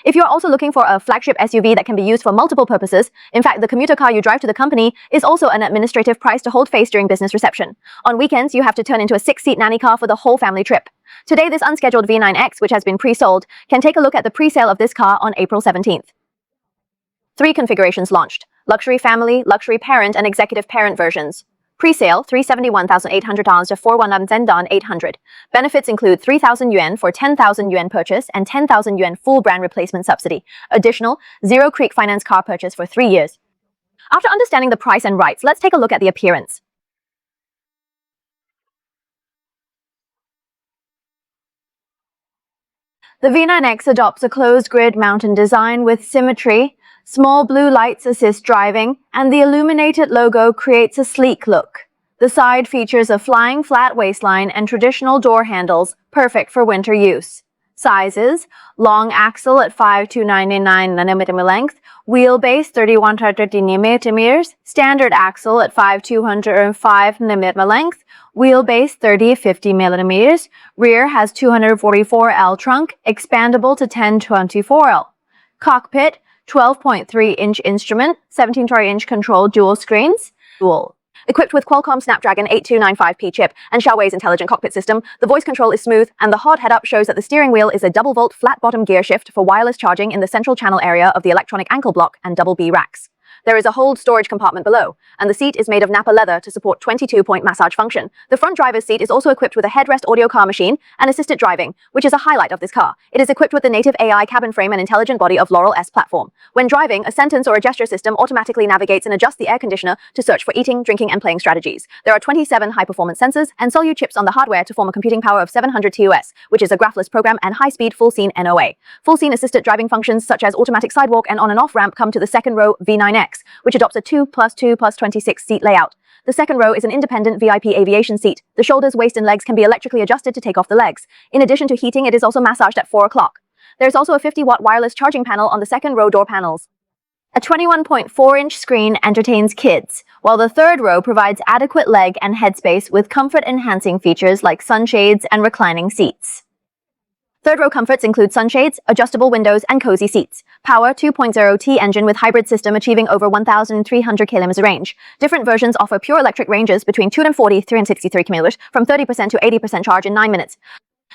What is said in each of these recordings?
If you're also looking for a flagship SUV that can be used for multiple purposes, in fact, the commuter car you drive to the company is also an administrative price to hold face during business reception. On weekends, you have to turn into a 6-seat nanny car for the whole family trip. Today, this unscheduled V9X, which has been pre-sold, can take a look at the pre-sale of this car on April 17th. 3 configurations launched: luxury family, luxury parent, and executive parent versions. Pre-sale $371,800 to $419,800. Benefits include 3,000 yuan for 10,000 yuan purchase and 10,000 yuan full brand replacement subsidy. Additional, zero creek finance car purchase for 3 years. After understanding the price and rights, let's take a look at the appearance. The V9X adopts a closed grid mountain design with symmetry. Small blue lights assist driving, and the illuminated logo creates a sleek look. The side features a flying flat waistline and traditional door handles, perfect for winter use. Sizes: long axle at 5,299 mm length, wheelbase 3,130 mm, standard axle at 5,205 mm length, wheelbase 30-50 mm, rear has 244L trunk, expandable to 1024L. Cockpit: 12.3-inch instrument, 17.3-inch control, dual screens. Equipped with Qualcomm Snapdragon 8295P chip and Xiaomi's intelligent cockpit system, the voice control is smooth, and the hot head-up shows that the steering wheel is a double-volt flat-bottom gear shift for wireless charging in the central channel area of the electronic ankle block and double B racks. There is a hold storage compartment below, and the seat is made of Nappa leather to support 22-point massage function. The front driver's seat is also equipped with a headrest audio car machine and assisted driving, which is a highlight of this car. It is equipped with the native AI cabin frame and intelligent body of Laurel S platform. When driving, a sentence or a gesture system automatically navigates and adjusts the air conditioner to search for eating, drinking, and playing strategies. There are 27 high-performance sensors and Solyu chips on the hardware to form a computing power of 700 TOS, which is a graphless program and high-speed full-scene NOA. Full-scene assisted driving functions such as automatic sidewalk and on and off ramp come to the second row V9X, which adopts a 2+2+26 seat layout. The second row is an independent VIP aviation seat. The shoulders, waist, and legs can be electrically adjusted to take off the legs. In addition to heating, it is also massaged at 4 o'clock. There's also a 50-watt wireless charging panel on the second row door panels. A 21.4-inch screen entertains kids, while the third row provides adequate leg and head space with comfort-enhancing features like sunshades and reclining seats. Third row comforts include sunshades, adjustable windows, and cozy seats. Power 2.0T engine with hybrid system achieving over 1,300 km range. Different versions offer pure electric ranges between 240 and 63 km from 30% to 80% charge in 9 minutes.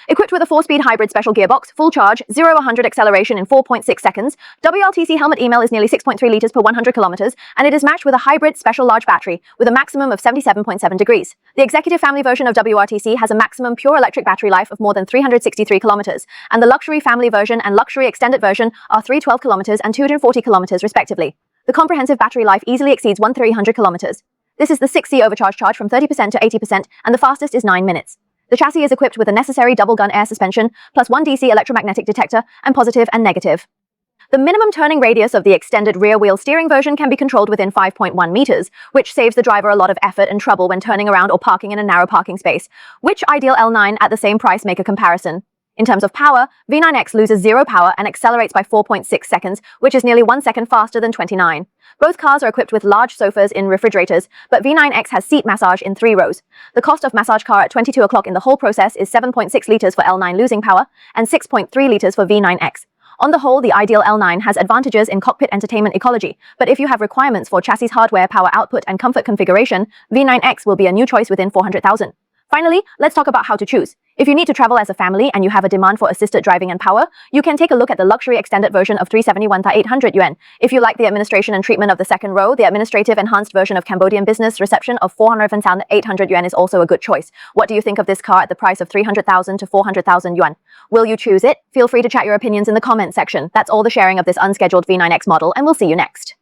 Equipped with a 4-speed hybrid special gearbox, full charge, 0-100 acceleration in 4.6 seconds, WLTC helmet email is nearly 6.3 liters per 100 kilometers, and it is matched with a hybrid special large battery with a maximum of 77.7 degrees. The executive family version of WRTC has a maximum pure electric battery life of more than 363 kilometers, and the luxury family version and luxury extended version are 312 kilometers and 240 kilometers respectively. The comprehensive battery life easily exceeds 1,300 kilometers. This is the 6C overcharge charge from 30% to 80%, and the fastest is 9 minutes. The chassis is equipped with a necessary double-gun air suspension, plus 1 DC electromagnetic detector, and positive and negative. The minimum turning radius of the extended rear-wheel steering version can be controlled within 5.1 meters, which saves the driver a lot of effort and trouble when turning around or parking in a narrow parking space. Which ideal L9 at the same price make a comparison? In terms of power, V9X loses 0 power and accelerates by 4.6 seconds, which is nearly 1 second faster than 29. Both cars are equipped with large sofas in refrigerators, but V9X has seat massage in 3 rows. The cost of massage car at 22 o'clock in the whole process is 7.6 liters for L9 losing power and 6.3 liters for V9X. On the whole, the ideal L9 has advantages in cockpit entertainment ecology, but if you have requirements for chassis hardware, power output, and comfort configuration, V9X will be a new choice within 400,000. Finally, let's talk about how to choose. If you need to travel as a family and you have a demand for assisted driving and power, you can take a look at the luxury extended version of 371,800 yuan. If you like the administration and treatment of the second row, the administrative enhanced version of Cambodian business reception of 400,800 yuan is also a good choice. What do you think of this car at the price of 300,000 to 400,000 yuan? Will you choose it? Feel free to chat your opinions in the comment section. That's all the sharing of this unscheduled V9X model, and we'll see you next.